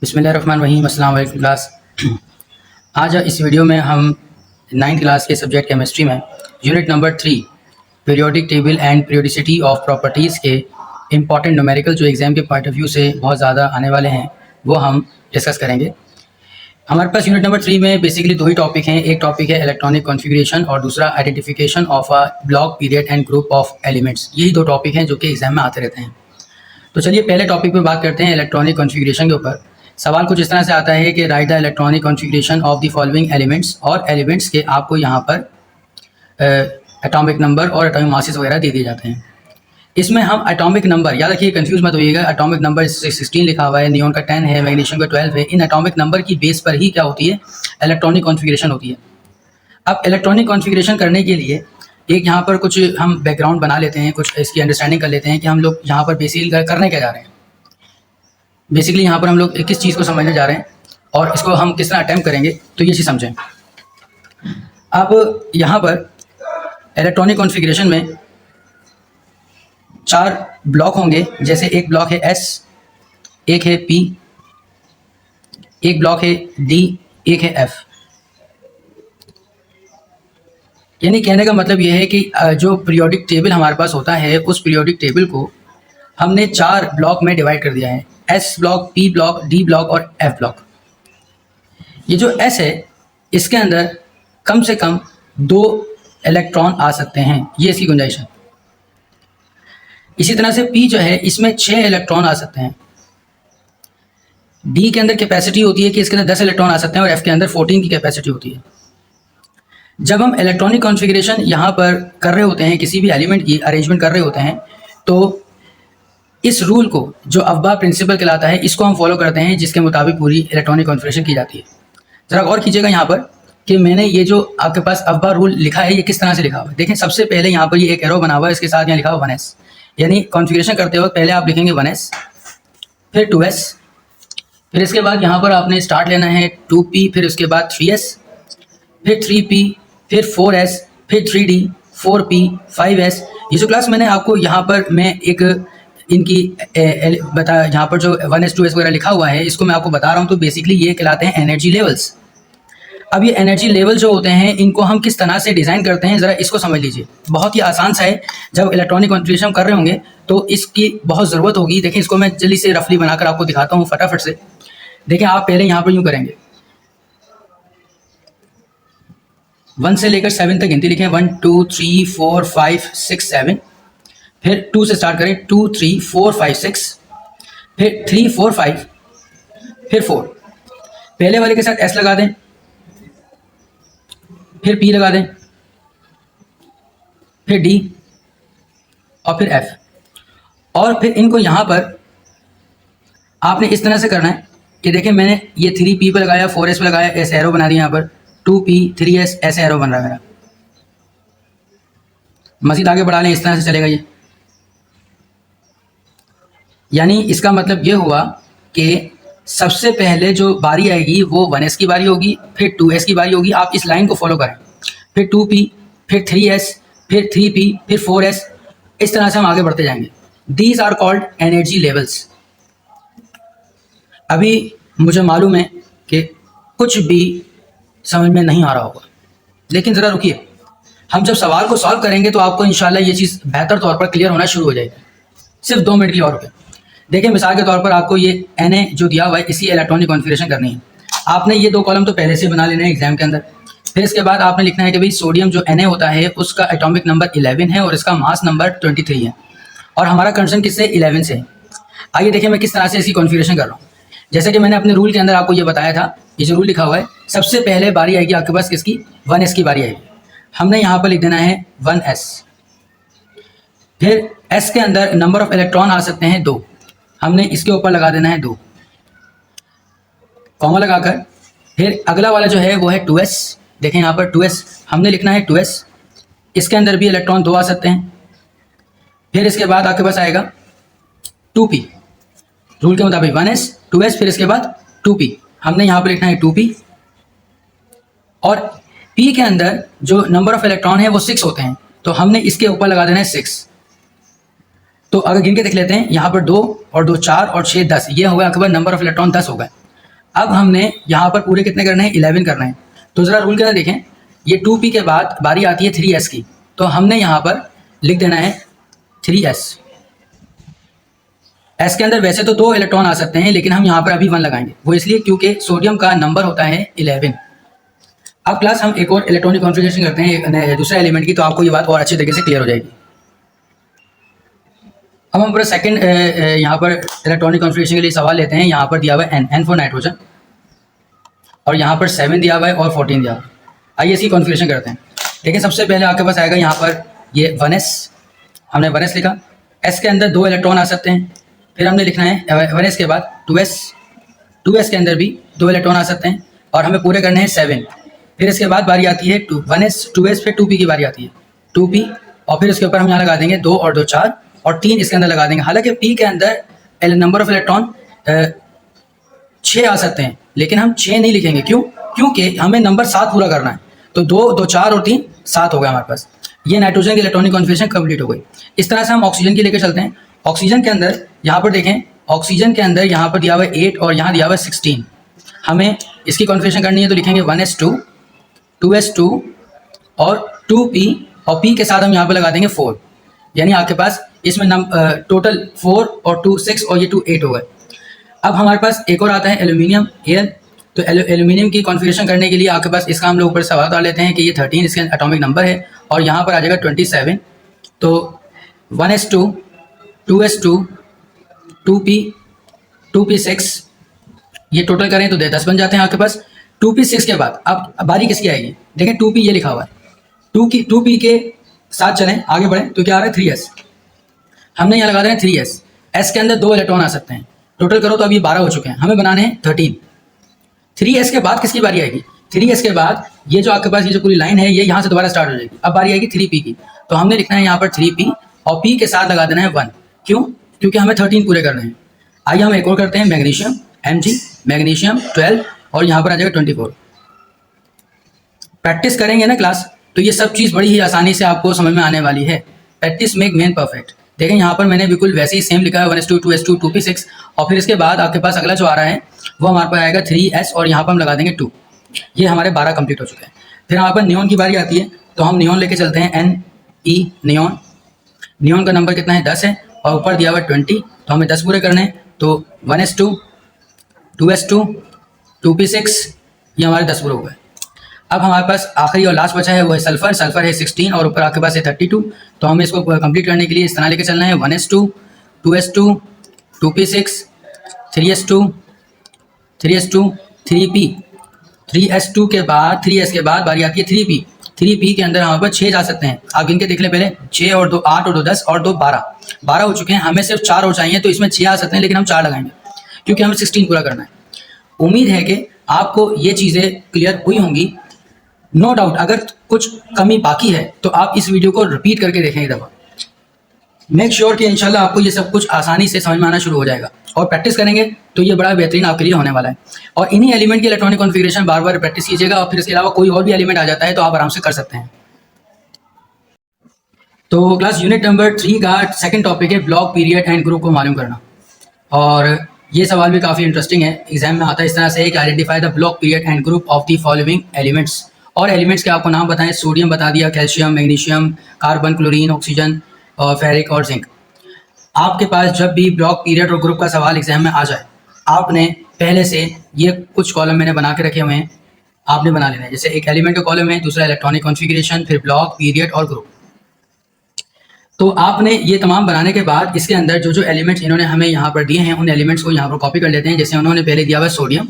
बिस्मिल्लाहिर्रहमानिर्रहीम। अस्सलाम वालेकुम क्लास। आज इस वीडियो में हम 9th क्लास के सब्जेक्ट केमिस्ट्री में unit number 3 periodic table and periodicity of properties के इंपॉर्टेंट न्यूमेरिकल जो एग्ज़ाम के पॉइंट ऑफ व्यू से बहुत ज़्यादा आने वाले हैं वो हम डिस्कस करेंगे। हमारे पास यूनिट नंबर 3 में बेसिकली दो ही टॉपिक हैं। एक टॉपिक है इलेक्ट्रॉनिक कॉन्फ़िगरेशन और दूसरा identification of a block period and group of elements. यही दो टॉपिक हैं जो कि एग्ज़ाम में आते रहते हैं। तो चलिए पहले टॉपिक पे बात करते हैं इलेक्ट्रॉनिक कॉन्फ़िगरेशन के ऊपर। सवाल कुछ इस तरह से आता है कि right the electronic configuration of the following elements, और एलिमेंट्स के आपको यहाँ पर एटॉमिक नंबर और एटॉमिक मासेस वगैरह दे दिए जाते हैं। इसमें हम एटॉमिक नंबर, याद रखिए कंफ्यूज मत होइएगा, एटॉमिक नंबर 16 लिखा हुआ है, नियॉन का 10 है, मैग्नीशियम का 12 है। इन एटॉमिक नंबर की बेस पर ही क्या होती है, इलेक्ट्रॉनिक कॉन्फ़िगरेशन होती है। अब इलेक्ट्रॉनिक कॉन्फ़िगरेशन करने के लिए एक यहाँ पर कुछ हम बैकग्राउंड बना लेते हैं, कुछ इसकी अंडरस्टैंडिंग कर लेते हैं कि हम लोग यहाँ पर बेसिकली करने क्या जा रहे हैं। बेसिकली यहाँ पर हम लोग किस चीज़ को समझने जा रहे हैं और इसको हम किस तरह अटैम्प्ट करेंगे, तो ये चीज़ समझें। अब यहाँ पर इलेक्ट्रॉनिक कॉन्फ़िगरेशन में 4 ब्लॉक होंगे। जैसे एक ब्लॉक है S, एक है P, एक ब्लॉक है D, एक है F। यानी कहने का मतलब ये है कि जो पीरियोडिक टेबल हमारे पास होता है उस पीरियोडिक टेबल को हमने 4 ब्लॉक में डिवाइड कर दिया है, S block, P block, D block और F ब्लॉक। ये जो S है इसके अंदर कम से कम 2 इलेक्ट्रॉन आ सकते हैं, ये इसकी गुंजाइश है। इसी तरह से P जो है इसमें 6 इलेक्ट्रॉन आ सकते हैं। D के अंदर कैपेसिटी होती है कि इसके अंदर 10 इलेक्ट्रॉन आ सकते हैं और F के अंदर 14 की कैपेसिटी होती है। जब हम इलेक्ट्रॉनिक कॉन्फ़िगरेशन यहाँ पर कर रहे होते हैं, किसी भी एलिमेंट की अरेंजमेंट कर रहे होते हैं, तो इस रूल को जो अफ़बा प्रिंसिपल कहलाता है इसको हम फॉलो करते हैं, जिसके मुताबिक पूरी इलेक्ट्रॉनिक कॉन्फ़िगरेशन की जाती है। ज़रा गौर कीजिएगा यहाँ पर कि मैंने ये जो आपके पास अफ़बा रूल लिखा है ये किस तरह से लिखा हुआ है। देखें, सबसे पहले यहाँ पर ये एक एरो बना हुआ है, इसके साथ यहाँ लिखा हुआ 1s। यानी कॉन्फ़िगरेशन करते वक्त पहले आप लिखेंगे 1s, फिर 2s, फिर इसके बाद यहाँ पर आपने स्टार्ट लेना है 2p, फिर उसके बाद 3s, फिर 3p, फिर 4s, फिर 3d, 4p, 5s। ये जो क्लास मैंने आपको यहाँ पर मैं एक इनकी बता, यहाँ पर जो 1s 2s वगैरह लिखा हुआ है इसको मैं आपको बता रहा हूँ, तो बेसिकली ये कहलाते हैं एनर्जी लेवल्स। अब ये एनर्जी लेवल जो होते हैं इनको हम किस तरह से डिज़ाइन करते हैं ज़रा इसको समझ लीजिए। बहुत ही आसान सा है। जब इलेक्ट्रॉनिक कॉन्फ़िगरेशन कर रहे होंगे तो इसकी बहुत ज़रूरत होगी। देखिए, इसको मैं जल्दी से रफली बनाकर आपको दिखाता हूँ फटाफट से। देखिए, आप पहले यहाँ पर यूँ करेंगे, 1 से लेकर 7 तक गिनती लिखें, 1 2 3 4 5 6 7। फिर 2 से स्टार्ट करें, 2 3 4 5 6, फिर 3 4 5, फिर 4। पहले वाले के साथ S लगा दें, फिर P लगा दें, फिर D और फिर F। और फिर इनको यहाँ पर आपने इस तरह से करना है कि देखें, मैंने ये 3P पे लगाया, 4S पे लगाया, ऐसे एरो बना दिया। यहाँ पर 2P 3S ऐसे एरो बन रहा है मेरा। मज़ीद आगे बढ़ा लें, इस तरह से चलेगा ये। यानी इसका मतलब ये हुआ कि सबसे पहले जो बारी आएगी वो 1s की बारी होगी, फिर 2s की बारी होगी। आप इस लाइन को फॉलो करें, फिर 2p, फिर 3s, फिर 3p, फिर 4s। इस तरह से हम आगे बढ़ते जाएंगे। These are called energy levels. अभी मुझे मालूम है कि कुछ भी समझ में नहीं आ रहा होगा, लेकिन ज़रा रुकिए, हम जब सवाल को सॉल्व करेंगे तो आपको इंशाल्लाह ये चीज़ बेहतर तौर पर क्लियर होना शुरू हो जाएगी। सिर्फ 2 मिनट की और रुके। देखिए, मिसाल के तौर पर आपको ये Na जो दिया हुआ है इसी इलेक्ट्रॉनिक कॉन्फ़िगरेशन करनी है। आपने ये 2 कॉलम तो पहले से बना लेना है एग्जाम के अंदर। फिर इसके बाद आपने लिखना है कि भाई सोडियम जो Na होता है उसका एटॉमिक नंबर 11 है और इसका मास नंबर 23 है, और हमारा कंसर्न किससे, 11 से है। आइए देखिए मैं किस तरह से इसकी कॉन्फ़िगरेशन कर रहा हूँ। जैसे कि मैंने अपने रूल के अंदर आपको ये बताया था, ये जो रूल लिखा हुआ है, सबसे पहले बारी आएगी आपके पास किसकी, 1s की बारी आएगी। हमने यहाँ पर लिख देना है 1s। फिर S के अंदर नंबर ऑफ इलेक्ट्रॉन आ सकते हैं 2, हमने इसके ऊपर लगा देना है 2 कॉमा लगाकर। फिर अगला वाला जो है वो है 2s। देखें यहाँ पर 2s हमने लिखना है 2s, इसके अंदर भी इलेक्ट्रॉन 2 आ सकते हैं। फिर इसके बाद आपके पास आएगा 2p, रूल के मुताबिक 1s 2s, फिर इसके बाद 2p, हमने यहाँ पर लिखना है 2p। और p के अंदर जो नंबर ऑफ इलेक्ट्रॉन है वो 6 होते हैं, तो हमने इसके ऊपर लगा देना है 6। तो अगर गिन के देख लेते हैं, यहाँ पर 2 और 2 4 और 6 10, ये हो गया आपके पास नंबर ऑफ इलेक्ट्रॉन 10 हो गए। अब हमने यहाँ पर पूरे कितने करने हैं, 11 करने हैं। तो ज़रा रूल के अंदर देखें, ये 2p के बाद बारी आती है 3s की, तो हमने यहाँ पर लिख देना है 3s। s के अंदर वैसे तो 2 इलेक्ट्रॉन आ सकते हैं, लेकिन हम यहाँ पर अभी 1 लगाएंगे, वो इसलिए क्योंकि सोडियम का नंबर होता है 11। अब क्लास हम एक और इलेक्ट्रॉनिक कॉन्फ़िगरेशन करते हैं दूसरे एलिमेंट की, तो आपको ये बात और अच्छी तरीके से क्लियर हो जाएगी। अब हम पूरा सेकंड यहाँ पर इलेक्ट्रॉनिक कॉन्फ़िगरेशन के लिए सवाल लेते हैं। यहाँ पर दिया हुआ है N फॉर नाइट्रोजन, और यहाँ पर 7 दिया हुआ है और 14 दिया हुआ है। आइए इसकी कॉन्फ़िगरेशन करते हैं। देखिए सबसे पहले आपके पास आएगा यहाँ पर ये 1s, हमने 1s लिखा। s के अंदर 2 इलेक्ट्रॉन आ सकते हैं। फिर हमने लिखना है 1s के बाद 2s के अंदर भी 2 इलेक्ट्रॉन आ सकते हैं, और हमें पूरे करने हैं 7। फिर इसके बाद बारी आती है 1s 2s, फिर 2p की बारी आती है 2p, और फिर उसके ऊपर हम यहाँ लगा देंगे 2 और 2 4, और 3 इसके अंदर लगा देंगे। हालांकि p के अंदर नंबर ऑफ इलेक्ट्रॉन 6 आ सकते हैं, लेकिन हम 6 नहीं लिखेंगे। क्यों? क्योंकि हमें नंबर 7 पूरा करना है। तो 2 2 4 और 3 7 हो गया हमारे पास। ये नाइट्रोजन की इलेक्ट्रॉनिक कॉन्फ़िगरेशन कंप्लीट हो गई। इस तरह से हम ऑक्सीजन की लेकर चलते हैं। ऑक्सीजन के अंदर यहाँ पर देखें, ऑक्सीजन के अंदर यहाँ पर दिया हुआ है 8 और यहाँ दिया हुआ है 16। हमें इसकी कॉन्फ़िगरेशन करनी है, तो लिखेंगे 1s2 2s2 और 2p, और p के साथ हम यहाँ पर लगा देंगे 4। यानी आपके पास इसमें टोटल 4 और 2 6 और ये 2 8 हो गए। अब हमारे पास एक और आता है एल्यूमिनियम Al। तो एल्यूमिनियम की कॉन्फ़िगरेशन करने के लिए आपके पास इसका हम लोग ऊपर सवाल डाल लेते हैं कि ये 13 इसके एटॉमिक नंबर है, और यहाँ पर आ जाएगा 27। तो 1s2 2s2 2p 2p6, ये टोटल करें तो 10 बन जाते हैं आपके पास। 2p6 के बाद अब बारी किसकी आएगी? देखें 2p ये लिखा हुआ है, 2p के साथ चलें आगे बढ़ें तो क्या आ रहा है 3s। हमने यहाँ लगा दें 3s। s के अंदर 2 इलेक्ट्रॉन आ सकते हैं, टोटल करो तो अभी 12 हो चुके हैं, हमें बनाने हैं 13। 3s के बाद किसकी बारी आएगी? 3s के बाद ये जो आपके पास ये जो पूरी लाइन है ये यहाँ से दोबारा स्टार्ट हो जाएगी। अब बारी आएगी 3p की, तो हमने लिखना है यहाँ पर 3p, और p के साथ लगा देना है 1। क्यों? क्योंकि हमें 13 पूरे करने हैं। आइए हम एक और करते हैं, मैग्नीशियम Mg, मैग्नीशियम 12, और यहाँ पर आ जाएगा 24। प्रैक्टिस करेंगे ना क्लास, तो ये सब चीज़ बड़ी ही आसानी से आपको समझ में आने वाली है। Practice make man perfect. देखें यहाँ पर मैंने बिल्कुल वैसे ही सेम लिखा है 1s2 2s2 2p6, और फिर इसके बाद आपके पास अगला जो आ रहा है वो हमारे पास आएगा 3s, और यहाँ पर हम लगा देंगे 2। ये हमारे 12 कंप्लीट हो चुके हैं। फिर हमारे पास नियॉन की बारी आती है, तो हम नियॉन लेके चलते हैं Ne नियॉन। नियॉन का नंबर कितना है? 10 है, और ऊपर दिया हुआ 20, तो हमें 10 पूरे करने हैं। तो 1s2 2s2 2p6, ये हमारे 10 पूरे हो गए। अब हमारे पास आखिरी और लास्ट बचा है वो है सल्फर। सल्फर है 16, और ऊपर आपके पास है 32। तो हमें इसको कंप्लीट करने के लिए इस तरह लेके चलना है 1s2 2s2 2p6 3s2 3p 3s2 के बाद 3s के बाद बारी आती है 3p। 3p के अंदर हमारे पास 6 जा सकते हैं। आप गिन के देख लें पहले, 6 और 2 8 और 2 10 और 2 12, 12 हो चुके हैं। हमें सिर्फ 4 और चाहिए, तो इसमें 6 आ सकते हैं, लेकिन हम 4 लगाएंगे क्योंकि हमें 16 पूरा करना है। उम्मीद है कि आपको ये चीज़ें क्लियर हुई होंगी। नो डाउट अगर कुछ कमी बाकी है तो आप इस वीडियो को रिपीट करके देखें एक दफ़ा। मेक श्योर कि इंशाल्लाह आपको ये सब कुछ आसानी से समझ में आना शुरू हो जाएगा, और प्रैक्टिस करेंगे तो ये बड़ा बेहतरीन आपके लिए होने वाला है। और इन्हीं एलिमेंट की इलेक्ट्रॉनिक कॉन्फ़िगरेशन बार बार प्रैक्टिस कीजिएगा, और फिर इसके अलावा कोई और भी एलिमेंट आ जाता है तो आप आराम से कर सकते हैं। तो क्लास यूनिट नंबर 3 का सेकंड टॉपिक है ब्लॉक, पीरियड एंड ग्रुप को मालूम करना। और ये सवाल भी काफ़ी इंटरेस्टिंग है, एग्जाम में आता है इस तरह से कि identify the block, period and group of the following elements. और एलिमेंट्स के आपको नाम बताएं, सोडियम बता दिया, calcium, magnesium, carbon, chlorine, oxygen और फेरिक और जिंक। आपके पास जब भी ब्लॉक, पीरियड और ग्रुप का सवाल एग्जाम में आ जाए, आपने पहले से ये कुछ कॉलम मैंने बना के रखे हुए हैं, आपने बना लेना है। जैसे एक एलिमेंट का कॉलम है, दूसरा इलेक्ट्रॉनिक कॉन्फ़िगरेशन, फिर ब्लॉक, पीरियड और ग्रुप। तो आपने ये तमाम बनाने के बाद इसके अंदर जो जो एलिमेंट्स इन्होंने हमें यहाँ पर दिए हैं उन एलिमेंट्स को यहाँ पर कॉपी कर लेते हैं। जैसे उन्होंने पहले दिया हुआ है सोडियम,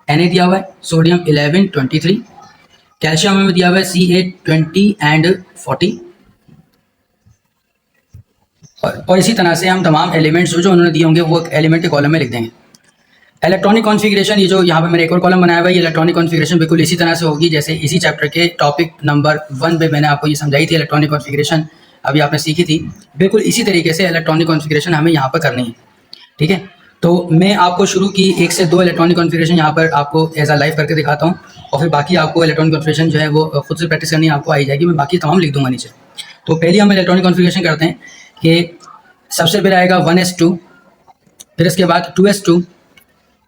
Na दिया हुआ है सोडियम 11 23, कैल्शियम में दिया हुआ है C8 20 एंड 40, और इसी तरह से हम तमाम एलिमेंट्स जो उन्होंने दिए होंगे वो एलिमेंट के कॉलम में लिख देंगे। इलेक्ट्रॉनिक कॉन्फ़िगरेशन, ये जो यहाँ पर मैंने एक और कॉलम बनाया हुआ है, ये इलेक्ट्रॉनिक कॉन्फ़िगरेशन बिल्कुल इसी तरह से होगी जैसे इसी चैप्टर के टॉपिक नंबर 1 पे मैंने आपको ये समझाई थी। इलेक्ट्रॉनिक कॉन्फ़िगरेशन अभी आपने सीखी थी, बिल्कुल इसी तरीके से इलेक्ट्रॉनिक कॉन्फ़िगरेशन हमें यहाँ पर करनी है। ठीक है, तो मैं आपको शुरू की 1 से 2 इलेक्ट्रॉनिक कॉन्फ़िगरेशन यहाँ पर आपको एज अ लाइव करके दिखाता हूँ, और फिर बाकी आपको इलेक्ट्रॉनिक कॉन्फ़िगरेशन जो है वो खुद से प्रैक्टिस करनी आपको आई जाएगी। मैं बाकी तमाम लिख दूंगा नीचे। तो पहले हम इलेक्ट्रॉनिक कॉन्फ़िगरेशन करते हैं कि सबसे पहले आएगा 1s2, फिर इसके बाद 2s2,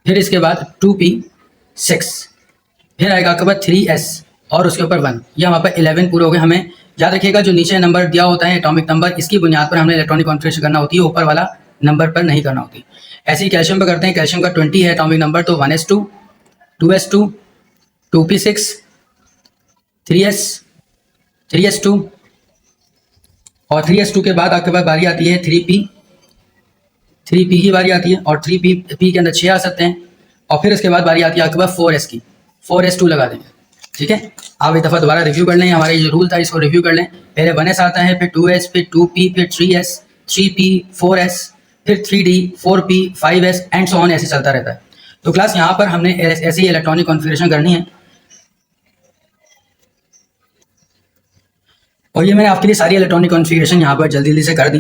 फिर इसके बाद 2p6, फिर आएगा आपके पास 3s और उसके ऊपर 1। ये हमारे पास 11 पूरे हो गए। हमें याद रखिएगा जो नीचे नंबर दिया होता है एटॉमिक नंबर, इसकी बुनियाद पर हमने इलेक्ट्रॉनिक कॉन्फ़िगरेशन करना होती है, ऊपर वाला नंबर पर नहीं करना होती। ऐसे ही कैल्शियम पर करते हैं। कैल्शियम का 20 है एटॉमिक नंबर, तो 1s2, 2s2, 2p6, 3s, 3s2 और 3s2 के बाद आपके पास बारी आती है 3p की बारी आती है और 3p के अंदर 6 आ सकते हैं। और फिर उसके बाद बारी आती है आपके पास 4s की, 4s2 लगा देंगे। ठीक है, आप एक दफ़ा दोबारा रिव्यू कर लें, हमारा ये जो रूल था इसको रिव्यू कर लें। पहले 1s आता है, फिर 2s, फिर 2p, फिर 3s, 3p, 4s, फिर 3d, 4p, 5s and so on, ऐसे चलता रहता है। तो क्लास यहाँ पर हमने ऐसे ही इलेक्ट्रॉनिक कॉन्फ़िगरेशन करनी है। और ये मैंने आपके लिए सारी इलेक्ट्रॉनिक कॉन्फ़िगरेशन यहाँ पर जल्दी जल्दी से कर दी,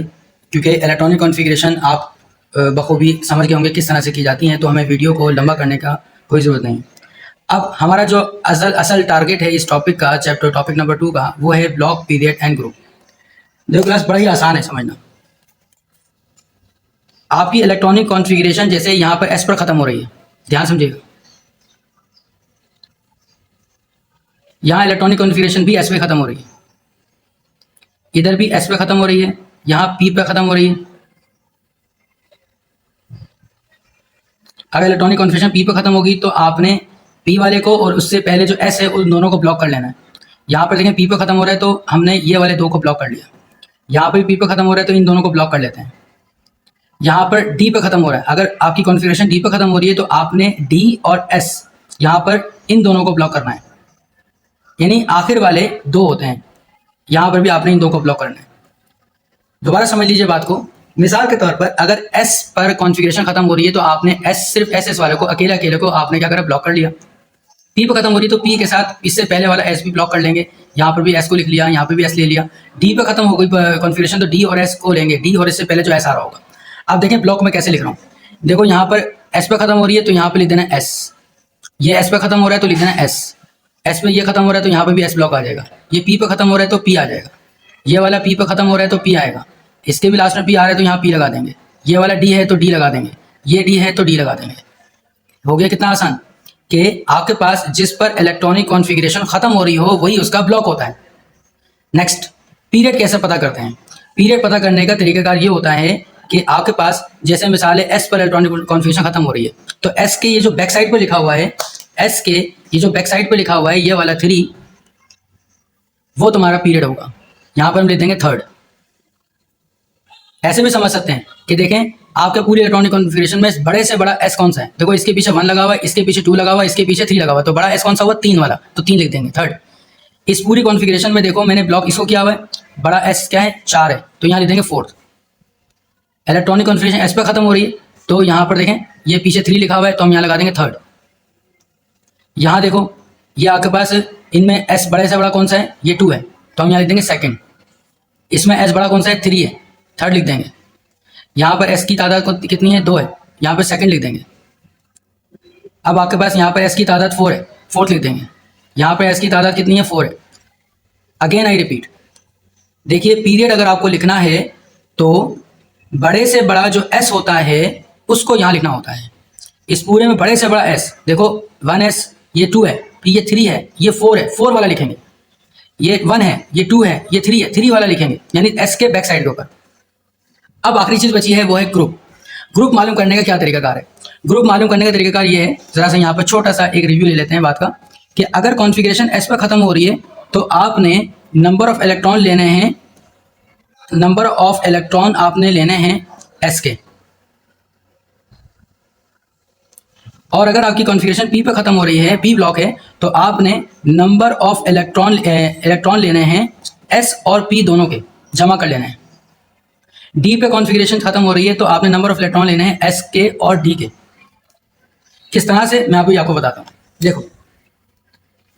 क्योंकि इलेक्ट्रॉनिक कॉन्फ़िगरेशन आप बखूबी समझ गए होंगे किस तरह से की जाती हैं, तो हमें वीडियो को लंबा करने का कोई ज़रूरत नहीं। अब हमारा जो असल टारगेट है इस टॉपिक का, टॉपिक नंबर 2 का, वो है ब्लॉक, पीरियड एंड ग्रुप। देखो क्लास बड़ा ही आसान है समझना। आपकी इलेक्ट्रॉनिक कॉन्फ़िगरेशन जैसे यहाँ पर एस पर ख़त्म हो रही है, ध्यान समझिएगा, यहाँ इलेक्ट्रॉनिक कॉन्फ़िगरेशन भी एस पे ख़त्म हो रही है, इधर भी एस पे ख़त्म हो रही है, यहाँ पी पे ख़त्म हो रही है। अगर इलेक्ट्रॉनिक कॉन्फ़िगरेशन पी पे ख़त्म होगी तो आपने पी वाले को और उससे पहले जो एस है उन दोनों को ब्लॉक कर लेना है। यहाँ पर देखें पी पे ख़त्म हो रहा है तो हमने ये वाले दो को ब्लॉक कर लिया। यहाँ पर पी पे ख़त्म हो रहा है तो इन दोनों को ब्लॉक कर लेते हैं। यहाँ पर डी पे ख़त्म हो रहा है, अगर आपकी कॉन्फ़िगरेशन डी पे ख़त्म हो रही है तो आपने डी और एस यहाँ पर इन दोनों को ब्लॉक करना है, यानी आखिर वाले दो होते हैं, यहाँ पर भी आपने इन दो को ब्लॉक करना है। दोबारा समझ लीजिए बात को। मिसाल के तौर पर अगर S पर कॉन्फ़िगरेशन खत्म हो रही है तो आपने सिर्फ एस वाले को अकेले को आपने क्या करा, ब्लॉक कर लिया। P पर खत्म हो रही है तो P के साथ इससे पहले वाला S भी ब्लॉक कर लेंगे, यहाँ पर भी S को लिख लिया, यहाँ पर भी S ले लिया। D पर खत्म हो गई कॉन्फ़िगरेशन तो D और S को लेंगे, D और इससे पहले जो S आ रहा होगा। अब देखें ब्लॉक में कैसे लिख रहा हूँ। देखो यहाँ पर S पर खत्म हो रही है तो यहाँ पर लिख देना S, ये S पर खत्म हो रहा है तो लिख देना S पे ये खत्म हो रहा है तो यहाँ पर भी S ब्लॉक आ जाएगा। ये P पर खत्म हो रहा है तो P आ जाएगा, ये वाला P पर खत्म हो रहा है तो P आएगा, इसके भी लास्ट में P आ रहा है तो यहाँ P लगा देंगे, ये वाला D है तो D लगा देंगे, ये D है तो D लगा देंगे। हो गया कितना आसान कि आपके पास जिस पर इलेक्ट्रॉनिक कॉन्फ़िगरेशन खत्म हो रही हो वही उसका ब्लॉक होता है। नेक्स्ट, पीरियड कैसे पता करते हैं। पीरियड पता करने का तरीकाकार ये होता है कि आपके पास जैसे मिसाल है S पर इलेक्ट्रॉनिक कॉन्फ़िगरेशन खत्म हो रही है तो S के ये जो बैक साइड पर लिखा हुआ है, S के ये जो बैक साइड पर लिखा हुआ है ये वाला 3, वो तुम्हारा पीरियड होगा। यहाँ पर हम लिख देंगे 3rd। ऐसे भी समझ सकते हैं कि देखें आपके पूरी इलेक्ट्रॉनिक कॉन्फ़िगरेशन में बड़े से बड़ा S कौन सा है। देखो इसके पीछे 1 लगा हुआ है, इसके पीछे 2 लगा हुआ है, इसके पीछे 3 लगा हुआ है, तो बड़ा S कौन सा हुआ, 3 वाला, तो 3 लिख देंगे 3rd। इस पूरी कॉन्फ़िगरेशन में देखो मैंने ब्लॉक इसको किया हुआ है, बड़ा S क्या है 4 है, तो यहाँ लिख देंगे 4th। इलेक्ट्रॉनिक कॉन्फ़िगरेशन S पर खत्म हो रही है तो यहाँ पर देखें ये पीछे 3 लिखा हुआ है तो हम यहाँ लगा देंगे 3rd। यहाँ देखो ये आपके पास इनमें S बड़े से बड़ा कौन सा है, ये 2 है, तो हम यहाँ लिख देंगे 2nd। इसमें S बड़ा कौन सा है, 3 है, 3rd लिख देंगे। यहाँ पर S की तादाद कितनी है, 2 है, यहाँ पर 2nd लिख देंगे। अब आपके पास यहाँ पर S की तादाद 4 है, 4th लिख देंगे। यहाँ पर S की तादाद कितनी है, 4 है। अगेन आई रिपीट, देखिए पीरियड अगर आपको लिखना है तो बड़े से बड़ा जो S होता है उसको यहाँ लिखना होता है। इस पूरे में बड़े से बड़ा S, देखो 1S, ये 2 है, ये 3 है, ये 4 है, 4 वाला लिखेंगे। ये 1 है, ये 2 है, ये 3 है, 3 वाला लिखेंगे, यानी S के बैक साइड के ऊपर। अब आखिरी चीज़ बची है वो है ग्रुप। ग्रुप मालूम करने का क्या तरीकाकार है। ग्रुप मालूम करने का तरीकाकार ये है, ज़रा सा यहाँ पर छोटा सा एक रिव्यू ले लेते हैं बात का, कि अगर कॉन्फ़िगरेशन S पर ख़त्म हो रही है तो आपने नंबर ऑफ इलेक्ट्रॉन लेने हैं, नंबर ऑफ इलेक्ट्रॉन आपने लेने हैं S के। और अगर आपकी कॉन्फ़िगरेशन P पे ख़त्म हो रही है, P ब्लॉक है, तो आपने नंबर ऑफ इलेक्ट्रॉन लेने हैं S और P दोनों के, जमा कर लेने हैं। D पे कॉन्फ़िगरेशन ख़त्म हो रही है तो आपने नंबर ऑफ इलेक्ट्रॉन लेने हैं S के और D के। किस तरह से, मैं आपको बताता हूँ। देखो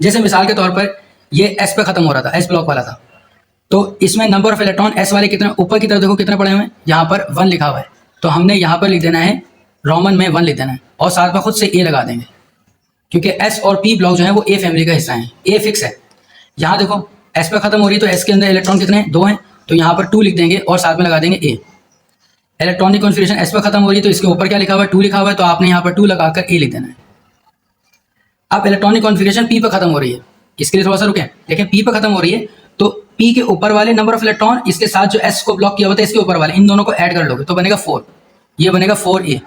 जैसे मिसाल के तौर पर ये S पे ख़त्म हो रहा था, S ब्लॉक वाला था, तो इसमें नंबर ऑफ इलेक्ट्रॉन S वाले कितने, ऊपर की तरफ देखो कितने पड़े हुए हैं, यहाँ पर 1 लिखा हुआ है, तो हमने यहाँ पर लिख देना है रोमन में 1 लिख देना है और साथ में खुद से A लगा देंगे, क्योंकि S और P ब्लॉक जो है वो A फैमिली का हिस्सा है, A फिक्स है। यहाँ देखो S पे ख़त्म हो रही है तो S के अंदर इलेक्ट्रॉन कितने हैं, 2 हैं, तो यहाँ पर 2 लिख देंगे और साथ में लगा देंगे A। इलेक्ट्रॉनिक कॉन्फ़िगरेशन एस पर खत्म हो रही है तो इसके ऊपर क्या लिखा हुआ है, 2 लिखा हुआ है, तो आपने यहाँ पर 2 लगाकर ए लिख देना है। अब इलेक्ट्रॉनिक कॉन्फ़िगरेशन पी पर खत्म हो रही है, इसके लिए थोड़ा सा रुके, देखें पी पर खत्म हो रही है तो पी के ऊपर वाले नंबर ऑफ इलेक्ट्रॉन इसके साथ जो एस को ब्लॉक किया हुआ था इसके ऊपर वाले, इन दोनों को ऐड कर लोगे तो बनेगा 4, ये बनेगा 4a।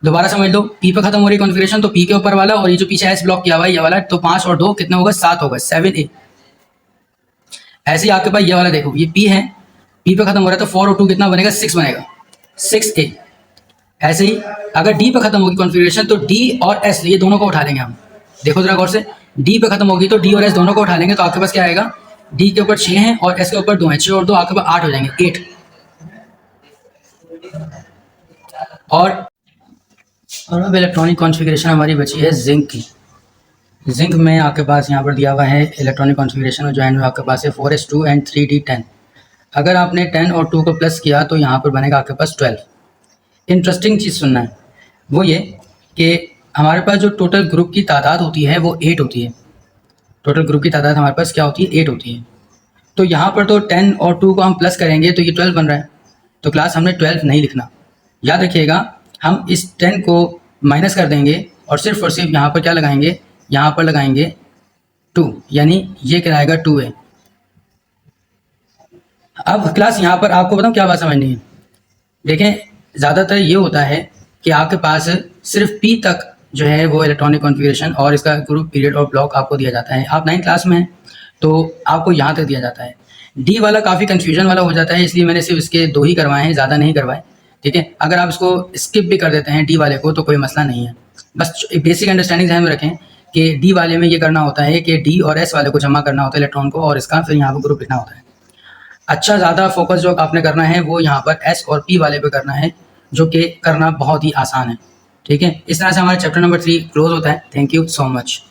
दोबारा समझ लो, पी पे खत्म हो रही कॉन्फ़िगरेशन तो पी के ऊपर वाला और ये जो पीछे एस ब्लॉक किया हुआ है ये वाला, तो 5 और 2 कितना होगा, 7 होगा, 7a। ऐसे ही आपके पास ये वाला देखो, ये पी है, पी पे खत्म हो रहा है तो 4 और 2 कितना बनेगा, 6 बनेगा, 6a। ऐसे ही अगर डी पे खत्म होगी कॉन्फ़िगरेशन तो डी और एस ये दोनों को उठा लेंगे हम, देखो जरा गौर से, डी पे खत्म होगी तो डी और एस दोनों को उठा लेंगे तो आपके पास क्या आएगा, डी के ऊपर 6 है और एस के ऊपर 2 है, 6 और 2 आपके पास 8 हो जाएंगे, 8। और अब इलेक्ट्रॉनिक कॉन्फ़िगरेशन हमारी बची है जिंक की। जिंक में आपके पास यहाँ पर दिया हुआ है इलेक्ट्रॉनिक कॉन्फ़िगरेशन और जॉइंट में आपके पास है 4s2 एंड 3d10। अगर आपने 10 और 2 को प्लस किया तो यहाँ पर बनेगा आपके पास 12। इंटरेस्टिंग चीज़ सुनना है वो ये कि हमारे पास जो टोटल ग्रुप की तादाद होती है वो 8 होती है। टोटल ग्रुप की तादाद हमारे पास क्या होती है, 8 होती है। तो यहाँ पर तो 10 और 2 को हम प्लस करेंगे तो ये 12 बन रहा है, तो क्लास हमने 12 नहीं लिखना। याद रखिएगा, हम इस 10 को माइनस कर देंगे और सिर्फ यहाँ पर क्या लगाएंगे, यहाँ पर लगाएंगे 2, यानी ये कहलाएगा 2a। अब क्लास यहाँ पर आपको बताऊँ क्या बात समझनी है, देखें ज़्यादातर ये होता है कि आपके पास सिर्फ P तक जो है वो इलेक्ट्रॉनिक कॉन्फ़िगरेशन और इसका ग्रुप पीरियड और ब्लॉक आपको दिया जाता है। आप 9th क्लास में हैं तो आपको यहाँ तक दिया जाता है। डी वाला काफ़ी कन्फ्यूजन वाला हो जाता है, इसलिए मैंने सिर्फ इसके 2 ही करवाए हैं, ज़्यादा नहीं करवाए, ठीक है। अगर आप इसको स्किप भी कर देते हैं डी वाले को तो कोई मसला नहीं है, बस एक बेसिक अंडरस्टैंडिंग ध्यान में रखें कि डी वाले में ये करना होता है कि डी और एस वाले को जमा करना होता है इलेक्ट्रॉन को और इसका फिर यहाँ पर ग्रुप लिखना होता है। अच्छा, ज़्यादा फोकस जो आपने करना है वो यहाँ पर एस और पी वाले पे करना है, जो कि करना बहुत ही आसान है, ठीक है। इस तरह से हमारा चैप्टर नंबर 3 क्लोज होता है। Thank you so much.